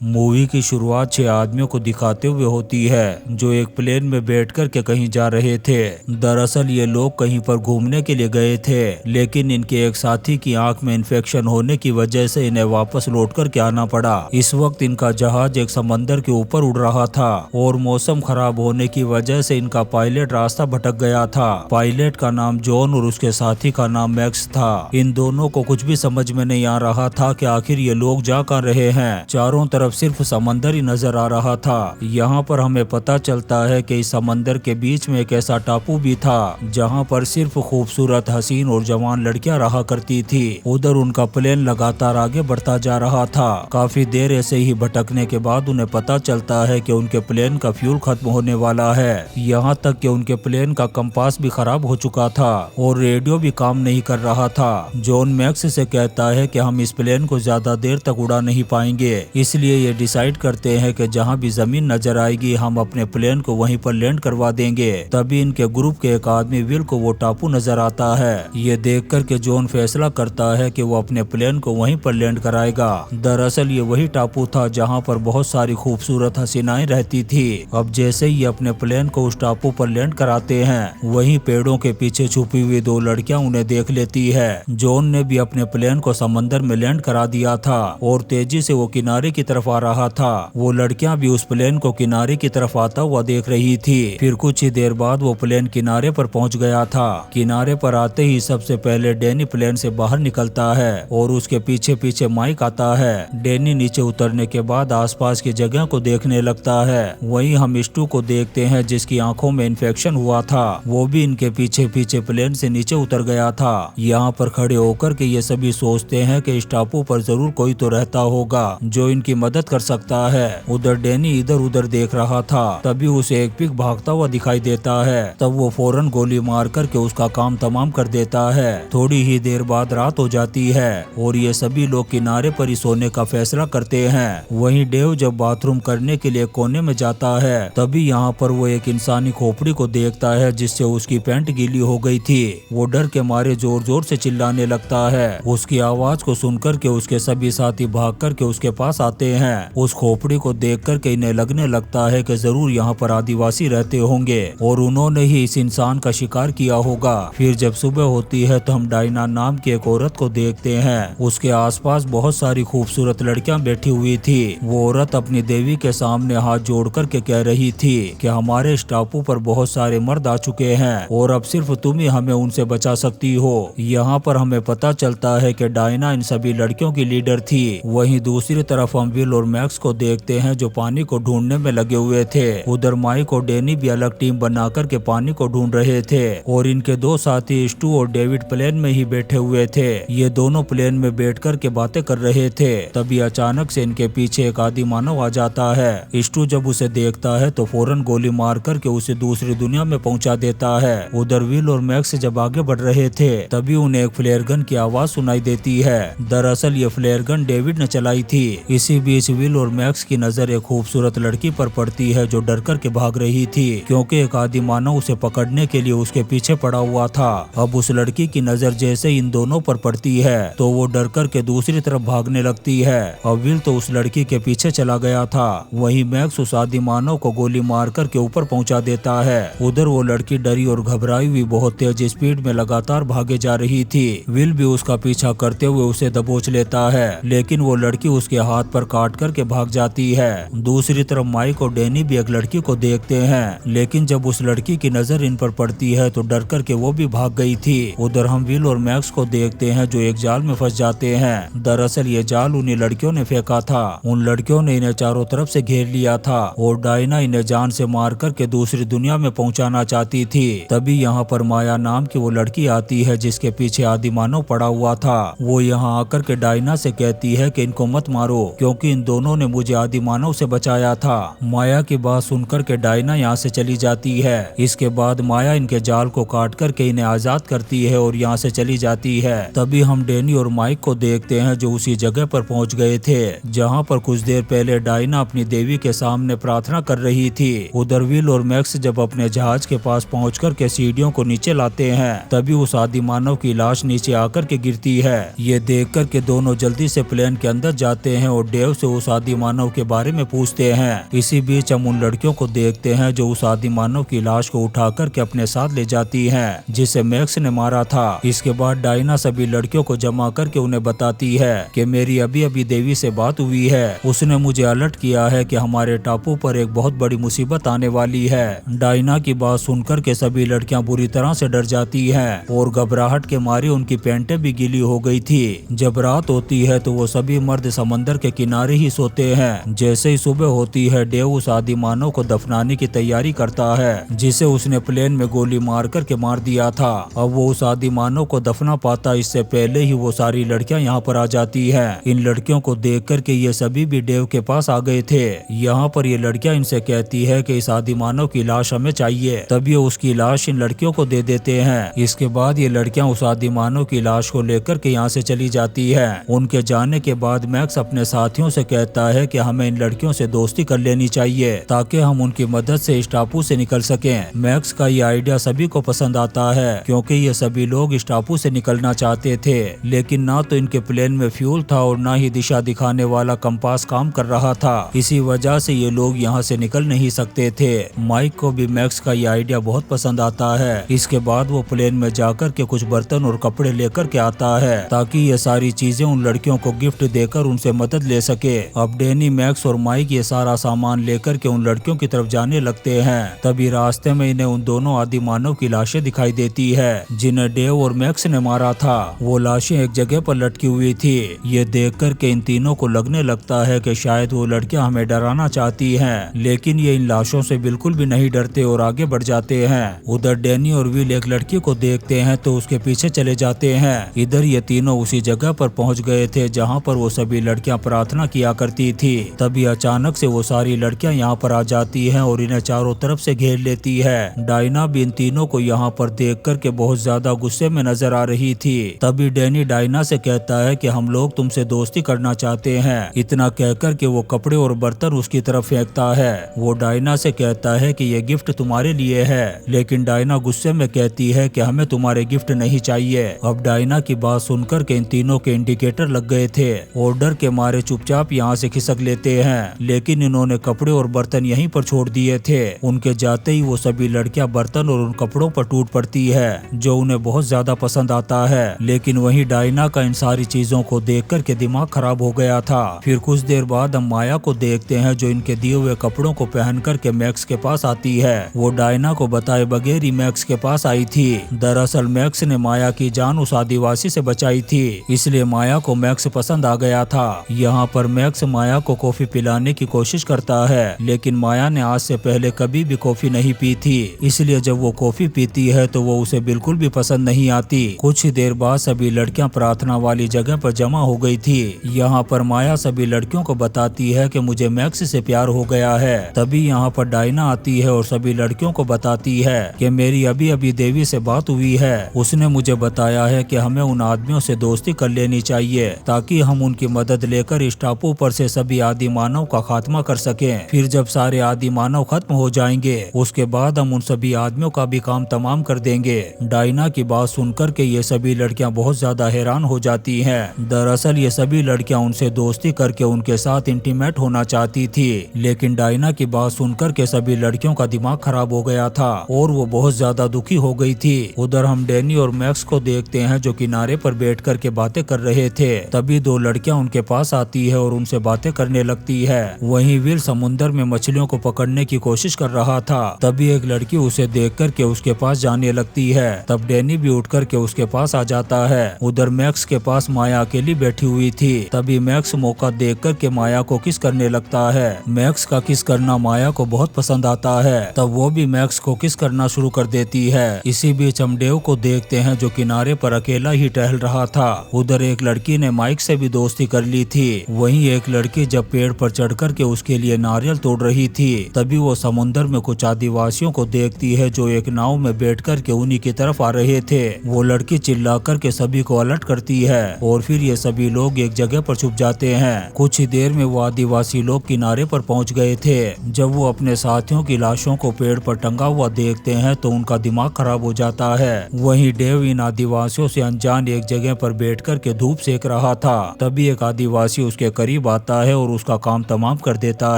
Movie की शुरुआत 6 आदमियों को दिखाते हुए होती है जो एक प्लेन में बैठकर के कहीं जा रहे थे। दरअसल ये लोग कहीं पर घूमने के लिए गए थे, लेकिन इनके एक साथी की आंख में इन्फेक्शन होने की वजह से इन्हें वापस लौट कर के आना पड़ा। इस वक्त इनका जहाज एक समंदर के ऊपर उड़ रहा था और मौसम खराब होने की वजह से इनका पायलट रास्ता भटक गया था। पायलट का नाम जॉन और उसके साथी का नाम मैक्स था। इन दोनों को कुछ भी समझ में नहीं आ रहा था कि आखिर ये लोग जा कहाँ रहे हैं। चारों तरफ सिर्फ समंदर ही नजर आ रहा था। यहाँ पर हमें पता चलता है कि इस समंदर के बीच में एक ऐसा टापू भी था जहाँ पर सिर्फ खूबसूरत, हसीन और जवान लड़कियां रहा करती थी। उधर उनका प्लेन लगातार आगे बढ़ता जा रहा था। काफी देर ऐसे ही भटकने के बाद उन्हें पता चलता है कि उनके प्लेन का फ्यूल खत्म होने वाला है। यहाँ तक कि उनके प्लेन का कंपास भी खराब हो चुका था और रेडियो भी काम नहीं कर रहा था। जॉन मैक्स से कहता है कि हम इस प्लेन को ज्यादा देर तक उड़ा नहीं पाएंगे, इसलिए ये डिसाइड करते हैं कि जहां भी जमीन नजर आएगी हम अपने प्लेन को वहीं पर लैंड करवा देंगे। तभी इनके ग्रुप के एक आदमी विल को वो टापू नजर आता है। ये देख कर के जॉन फैसला करता है कि वो अपने प्लेन को वहीं पर लैंड कराएगा। दरअसल ये वही टापू था जहां पर बहुत सारी खूबसूरत हसीनाएं रहती थी। अब जैसे ही अपने प्लेन को उस टापू पर लैंड कराते हैं, वहीं पेड़ों के पीछे छुपी हुई दो लड़कियां उन्हें देख लेती है। जॉन ने भी अपने प्लेन को समंदर में लैंड करा दिया था और तेजी से वो किनारे की तरफ आ रहा था। वो लड़कियां भी उस प्लेन को किनारे की तरफ आता हुआ देख रही थी। फिर कुछ ही देर बाद वो प्लेन किनारे पर पहुंच गया था। किनारे पर आते ही सबसे पहले डैनी प्लेन से बाहर निकलता है और उसके पीछे पीछे माइक आता है। डैनी नीचे उतरने के बाद आसपास की जगह को देखने लगता है। वहीं हम स्टू को देखते हैं जिसकी आंखों में इन्फेक्शन हुआ था। वो भी इनके पीछे पीछे प्लेन से नीचे उतर गया था। यहाँ पर खड़े होकर के ये सभी सोचते हैं कि इस टापू पर जरूर कोई तो रहता होगा जो इनकी मदद कर सकता है। उधर डैनी इधर उधर देख रहा था। तभी उसे एक पिग भागता हुआ दिखाई देता है। तब वो फौरन गोली मार करके उसका काम तमाम कर देता है। थोड़ी ही देर बाद रात हो जाती है और ये सभी लोग किनारे पर ही सोने का फैसला करते हैं। वहीं डेव जब बाथरूम करने के लिए कोने में जाता है, तभी यहाँ पर वो एक इंसानी खोपड़ी को देखता है जिससे उसकी पैंट गीली हो गई थी। वो डर के मारे जोर जोर से चिल्लाने लगता है। उसकी आवाज को सुनकर के उसके सभी साथी भाग करके उसके पास आते हैं। उस खोपड़ी को देख कर के इन्हें लगने लगता है कि जरूर यहाँ पर आदिवासी रहते होंगे और उन्होंने ही इस इंसान का शिकार किया होगा। फिर जब सुबह होती है तो हम डायना नाम की एक औरत को देखते हैं। उसके आसपास बहुत सारी खूबसूरत लड़कियां बैठी हुई थी। वो औरत अपनी देवी के सामने हाथ जोड़ कर के कह रही थी कि हमारे इस टापू पर बहुत सारे मर्द आ चुके हैं और अब सिर्फ तुम ही हमें उनसे बचा सकती हो। यहाँ पर हमें पता चलता है कि डायना इन सभी लड़कियों की लीडर थी। वहीं दूसरी तरफ हम विल और मैक्स को देखते हैं जो पानी को ढूंढने में लगे हुए थे। उधर माइक और डैनी भी अलग टीम बनाकर के पानी को ढूंढ रहे थे और इनके दो साथी स्टू और डेविड प्लेन में ही बैठे हुए थे। ये दोनों प्लेन में बैठकर के बातें कर रहे थे। तभी अचानक से इनके पीछे एक आदि मानव आ जाता है। स्टू जब उसे देखता है तो फौरन गोली मार करके उसे दूसरी दुनिया में पहुंचा देता है। उधर विल और मैक्स जब आगे बढ़ रहे थे तभी उन्हें एक फ्लेयर गन की आवाज सुनाई देती है। दरअसल ये फ्लेयर गन डेविड ने चलाई थी। इसी बीच विल और मैक्स की नजर एक खूबसूरत लड़की पर पड़ती है जो डर कर के भाग रही थी क्योंकि एक आदि मानव उसे पकड़ने के लिए उसके पीछे पड़ा हुआ था। अब उस लड़की की नजर जैसे इन दोनों पर पड़ती है तो वो डर कर के दूसरी तरफ भागने लगती है। अब विल तो उस लड़की के पीछे चला गया था। वहीं मैक्स उस आदि मानव को गोली मार कर के ऊपर पहुंचा देता है। उधर वो लड़की डरी और घबराई हुई बहुत तेज स्पीड में लगातार भागे जा रही थी। विल भी उसका पीछा करते हुए उसे दबोच लेता है, लेकिन वो लड़की उसके हाथ पर काट करके भाग जाती है। दूसरी तरफ माइक और डैनी भी एक लड़की को देखते हैं, लेकिन जब उस लड़की की नजर इन पर पड़ती है तो डर करके वो भी भाग गई थी। उधर हम विल और मैक्स को देखते हैं जो एक जाल में फंस जाते हैं। दरअसल ये जाल उन्हीं लड़कियों ने फेंका था। उन लड़कियों ने इन्हें चारों तरफ से घेर लिया था और डायना इन्हें जान से मार करके दूसरी दुनिया में पहुंचाना चाहती थी। तभी यहाँ पर माया नाम की वो लड़की आती है जिसके पीछे आदि मानव पड़ा हुआ था। वो यहाँ आकर के डायना से कहती है कि इनको मत मारो क्योंकि इन दोनों ने मुझे आदि मानव से बचाया था। माया की बात सुनकर के डायना यहाँ से चली जाती है। इसके बाद माया इनके जाल को काट करके इन्हें आजाद करती है और यहाँ से चली जाती है। तभी हम डैनी और माइक को देखते हैं जो उसी जगह पर पहुँच गए थे जहाँ पर कुछ देर पहले डायना अपनी देवी के सामने प्रार्थना कर रही थी। उधर विल और मैक्स जब अपने जहाज के पास पहुँच कर के सीढ़ियों को नीचे लाते हैं तभी उस आदि मानव की लाश नीचे आकर के गिरती है। ये देख कर के दोनों जल्दी से प्लेन के अंदर जाते हैं और डेव से से उस आदि मानव के बारे में पूछते हैं। इसी बीच हम उन लड़कियों को देखते हैं जो उस आदि मानव की लाश को उठा करके अपने साथ ले जाती हैं, जिसे मैक्स ने मारा था। इसके बाद डायना सभी लड़कियों को जमा करके उन्हें बताती है कि मेरी अभी अभी देवी से बात हुई है, उसने मुझे अलर्ट किया है कि हमारे टापू पर एक बहुत बड़ी मुसीबत आने वाली है। डायना की बात सुनकर के सभी लड़कियां बुरी तरह से डर जाती हैं और घबराहट के मारे उनकी पैंटें भी गीली हो गई थी। जब रात होती है तो वो सभी मर्द समंदर के किनारे ही सोते हैं। जैसे ही सुबह होती है, डेव उस आदि मानव को दफनाने की तैयारी करता है जिसे उसने प्लेन में गोली मार करके मार दिया था। अब वो उस आदि मानव को दफना पाता इससे पहले ही वो सारी लड़कियां यहाँ पर आ जाती हैं। इन लड़कियों को देख करके ये सभी भी डेव के पास आ गए थे। यहाँ पर ये लड़कियां इनसे कहती है कि इस आदि मानव की लाश हमें चाहिए, तब ये उसकी लाश इन लड़कियों को दे देते हैं। इसके बाद ये लड़कियां उस आदि मानव की लाश को लेकर के यहाँ से चली जाती है। उनके जाने के बाद मैक्स अपने साथियों से कहता है कि हमें इन लड़कियों से दोस्ती कर लेनी चाहिए ताकि हम उनकी मदद से इस टापू से निकल सकें। मैक्स का ये आइडिया सभी को पसंद आता है क्योंकि ये सभी लोग इस टापू से निकलना चाहते थे, लेकिन ना तो इनके प्लेन में फ्यूल था और ना ही दिशा दिखाने वाला कंपास काम कर रहा था। इसी वजह से ये लोग यहाँ से निकल नहीं सकते थे। माइक को भी मैक्स का ये आइडिया बहुत पसंद आता है। इसके बाद वो प्लेन में जाकर के कुछ बर्तन और कपड़े लेकर के आता है ताकि ये सारी चीजें उन लड़कियों को गिफ्ट देकर उनसे मदद ले सके। अब डैनी, मैक्स और माइक ये सारा सामान लेकर के उन लड़कियों की तरफ जाने लगते हैं। तभी रास्ते में इन्हें उन दोनों आदि मानव की लाशें दिखाई देती है जिन्हें डेव और मैक्स ने मारा था। वो लाशें एक जगह पर लटकी हुई थी। ये देख कर के इन तीनों को लगने लगता है कि शायद वो लड़कियां हमें डराना चाहती हैं, लेकिन ये इन लाशों से बिल्कुल भी नहीं डरते और आगे बढ़ जाते हैं। उधर डैनी और विल एक लड़की को देखते हैं तो उसके पीछे चले जाते हैं। इधर ये तीनों उसी जगह पर पहुंच गए थे जहां पर वो सभी लड़कियां प्रार्थना किया करती थी। तभी अचानक से वो सारी लड़कियां यहाँ पर आ जाती हैं और इन्हें चारों तरफ से घेर लेती है। डायना भी इन तीनों को यहाँ पर देख कर के बहुत ज्यादा गुस्से में नजर आ रही थी। तभी डैनी डायना से कहता है कि हम लोग तुमसे दोस्ती करना चाहते हैं। इतना कहकर के वो कपड़े और बर्तन उसकी तरफ फेंकता है। वो डायना से कहता है कि ये गिफ्ट तुम्हारे लिए है, लेकिन डायना गुस्से में कहती है कि हमें तुम्हारे गिफ्ट नहीं चाहिए। अब डायना की बात सुनकर के इन तीनों के इंडिकेटर लग गए थे और डर के मारे चुपचाप यहाँ से खिसक लेते हैं, लेकिन इन्होंने कपड़े और बर्तन यहीं पर छोड़ दिए थे। उनके जाते ही वो सभी लड़कियां बर्तन और उन कपड़ों पर टूट पड़ती है जो उन्हें बहुत ज्यादा पसंद आता है। लेकिन वही डायना का इन सारी चीजों को देख कर के दिमाग खराब हो गया था। फिर कुछ देर बाद हम माया को देखते हैं जो इनके दिए हुए कपड़ों को पहन कर के मैक्स के पास आती है। वो डायना को बताए बगैर ही मैक्स के पास आई थी। दरअसल मैक्स ने माया की जान उस आदिवासी से बचाई थी, इसलिए माया को मैक्स पसंद आ गया था। यहाँ पर मैक्स माया को कॉफी पिलाने की कोशिश करता है, लेकिन माया ने आज से पहले कभी भी कॉफी नहीं पी थी, इसलिए जब वो कॉफी पीती है तो वो उसे बिल्कुल भी पसंद नहीं आती। कुछ ही देर बाद सभी लड़कियां प्रार्थना वाली जगह पर जमा हो गई थी। यहाँ पर माया सभी लड़कियों को बताती है कि मुझे मैक्स से प्यार हो गया है। तभी यहाँ पर डायना आती है और सभी लड़कियों को बताती है कि मेरी अभी अभी देवी से बात हुई है। उसने मुझे बताया है कि हमें उन आदमियों से दोस्ती कर लेनी चाहिए ताकि हम उनकी मदद लेकर इस टापू पर से सभी आदि मानव का खात्मा कर सकें। फिर जब सारे आदि मानव खत्म हो जाएंगे उसके बाद हम उन सभी आदमियों का भी काम तमाम कर देंगे। डायना की बात सुनकर के ये सभी लड़कियां बहुत ज्यादा हैरान हो जाती हैं। दरअसल ये सभी लड़कियां उनसे दोस्ती करके उनके साथ इंटीमेट होना चाहती थी, लेकिन डायना की बात सुनकर के सभी लड़कियों का दिमाग खराब हो गया था और वो बहुत ज्यादा दुखी हो गई थी। उधर हम डैनी और मैक्स को देखते हैं जो किनारे पर बैठ कर के बातें कर रहे थे। तभी दो लड़कियां उनके पास आती है और उनसे बातें करने लगती है। वहीं विल समुद्र में मछलियों को पकड़ने की कोशिश कर रहा था। तभी एक लड़की उसे देख कर के उसके पास जाने लगती है। तब डैनी भी उठ कर के उसके पास आ जाता है। उधर मैक्स के पास माया अकेली बैठी हुई थी। तभी मैक्स मौका देख कर के माया को किस करने लगता है। मैक्स का किस करना माया को बहुत पसंद आता है। तब वो भी मैक्स को किस करना शुरू कर देती है। इसी बीच हम डेव को देखते हैं जो किनारे पर अकेला ही टहल रहा था। उधर एक लड़की ने माइक से भी दोस्ती कर ली थी। वहीं एक लड़की जब पेड़ पर चढ़ कर के उसके लिए नारियल तोड़ रही थी, तभी वो समुद्र में कुछ आदिवासियों को देखती है जो एक नाव में बैठ कर के उन्हीं की तरफ आ रहे थे। वो लड़की चिल्ला कर के सभी को अलर्ट करती है और फिर ये सभी लोग एक जगह पर छुप जाते हैं। कुछ ही देर में वो आदिवासी लोग किनारे पर पहुंच गए थे। जब वो अपने साथियों की लाशों को पेड़ पर टंगा हुआ देखते हैं तो उनका दिमाग खराब हो जाता है। वहीं डेव इन आदिवासियों से अनजान एक जगह पर बैठ कर के धूप सेक रहा था। तभी एक आदिवासी उसके करीब करीब आता है और उसका काम तमाम कर देता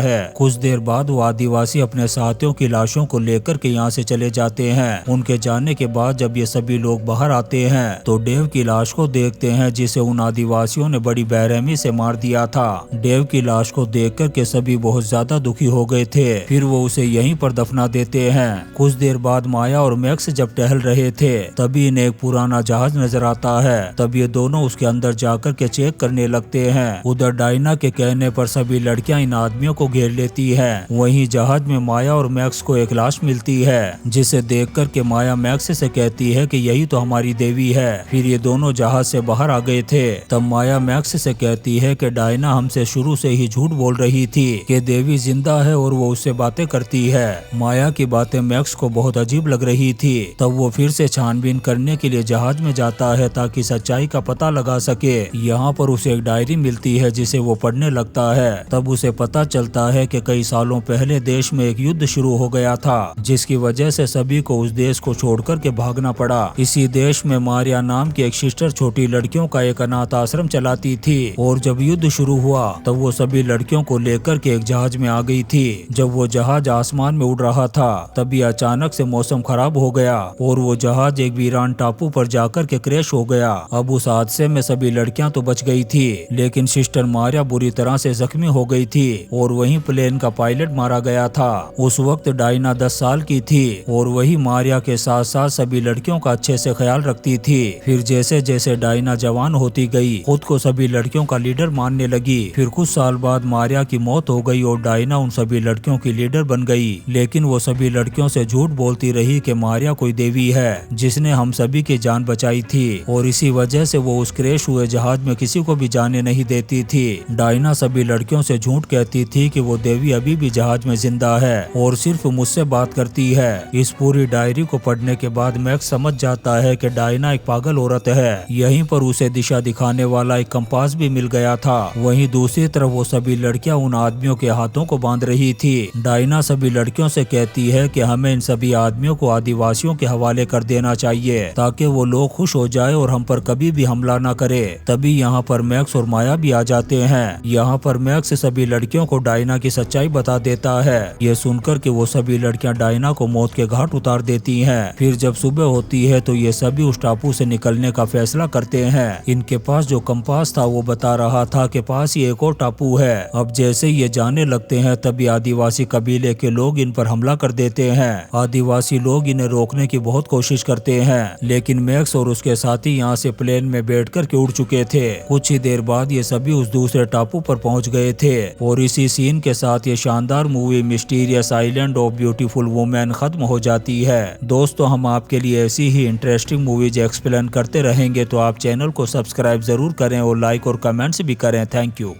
है। कुछ देर बाद वो आदिवासी अपने साथियों की लाशों को लेकर के यहाँ से चले जाते हैं। उनके जाने के बाद जब ये सभी लोग बाहर आते हैं तो डेव की लाश को देखते हैं जिसे उन आदिवासियों ने बड़ी बेरहमी से मार दिया था। डेव की लाश को देख कर के सभी बहुत ज्यादा दुखी हो गए थे। फिर वो उसे यहीं पर दफना देते हैं। कुछ देर बाद माया और मैक्स जब टहल रहे थे तभी इन्हें एक पुराना जहाज नजर आता है। तब ये दोनों उसके अंदर जाकर के चेक करने लगते हैं। उधर डायना के कहने पर सभी लड़कियां इन आदमियों को घेर लेती है। वहीं जहाज में माया और मैक्स को एक लाश मिलती है जिसे देख कर के माया मैक्स से कहती है कि यही तो हमारी देवी है। फिर ये दोनों जहाज से बाहर आ गए थे। तब माया मैक्स से कहती है कि डायना हमसे शुरू से ही झूठ बोल रही थी कि देवी जिंदा है और वो उससे बातें करती है। माया की बातें मैक्स को बहुत अजीब लग रही थी। तब वो फिर से छानबीन करने के लिए जहाज में जाता है ताकि सच्चाई का पता लगा सके। यहाँ पर उसे एक डायरी मिलती है जिसे वो पढ़ने लगता है। तब उसे पता चलता है कि कई सालों पहले देश में एक युद्ध शुरू हो गया था जिसकी वजह से सभी को उस देश को छोड़कर के भागना पड़ा। इसी देश में मारिया नाम की एक सिस्टर छोटी लड़कियों का एक अनाथ आश्रम चलाती थी और जब युद्ध शुरू हुआ तब वो सभी लड़कियों को लेकर के एक जहाज में आ गई थी। जब वो जहाज आसमान में उड़ रहा था तभी अचानक से मौसम खराब हो गया और वो जहाज एक वीरान टापू पर जाकर के क्रैश हो गया। अब उस हादसे में सभी लड़कियां तो बच गई थी लेकिन सिस्टर मारिया बुरी तरह से जख्मी हो गई थी और वहीं प्लेन का पायलट मारा गया था। उस वक्त डायना 10 साल की थी और वही मारिया के साथ साथ सभी लड़कियों का अच्छे से ख्याल रखती थी। फिर जैसे जैसे डायना जवान होती गई खुद को सभी लड़कियों का लीडर मानने लगी। फिर कुछ साल बाद मारिया की मौत हो गई और डायना उन सभी लड़कियों की लीडर बन गई। लेकिन वो सभी लड़कियों से झूठ बोलती रही कि मारिया कोई देवी है जिसने हम सभी की जान बचाई थी और इसी वजह से वो उस क्रैश हुए जहाज में किसी को भी जाने नहीं देती थी। डायना सभी लड़कियों से झूठ कहती थी कि वो देवी अभी भी जहाज में जिंदा है और सिर्फ मुझसे बात करती है। इस पूरी डायरी को पढ़ने के बाद मैक्स समझ जाता है कि डायना एक पागल औरत है। यहीं पर उसे दिशा दिखाने वाला एक कंपास भी मिल गया था। वहीं दूसरी तरफ वो सभी लड़कियां उन आदमियों के हाथों को बांध रही थी। डायना सभी लड़कियों से कहती है कि हमें इन सभी आदमियों को आदिवासियों के हवाले कर देना चाहिए ताकि वो लोग खुश हो जाए और हम पर कभी भी हमला न करे। तभी यहाँ पर मैक्स और माया भी आ जाते हैं। यहाँ पर मैक्स सभी लड़कियों को डायना की सच्चाई बता देता है। ये सुनकर के वो सभी लड़कियां डायना को मौत के घाट उतार देती हैं। फिर जब सुबह होती है तो ये सभी उस टापू से निकलने का फैसला करते हैं। इनके पास जो कंपास था वो बता रहा था कि पास ही एक और टापू है। अब जैसे ये जाने लगते हैं तभी आदिवासी कबीले के लोग इन पर हमला कर देते हैं। आदिवासी लोग इन्हें रोकने की बहुत कोशिश करते हैं लेकिन मैक्स और उसके साथी यहाँ से प्लेन में बैठ कर के उड़ चुके थे। कुछ ही देर बाद ये सभी उस दूसरे टापू पर पहुँच गए थे और इसी सीन के साथ ये शानदार movie mysterious island of beautiful women खत्म हो जाती है। दोस्तों हम आपके लिए ऐसी ही इंटरेस्टिंग मूवीज एक्सप्लेन करते रहेंगे तो आप चैनल को सब्सक्राइब जरूर करें और लाइक और कमेंट्स भी करें। Thank you.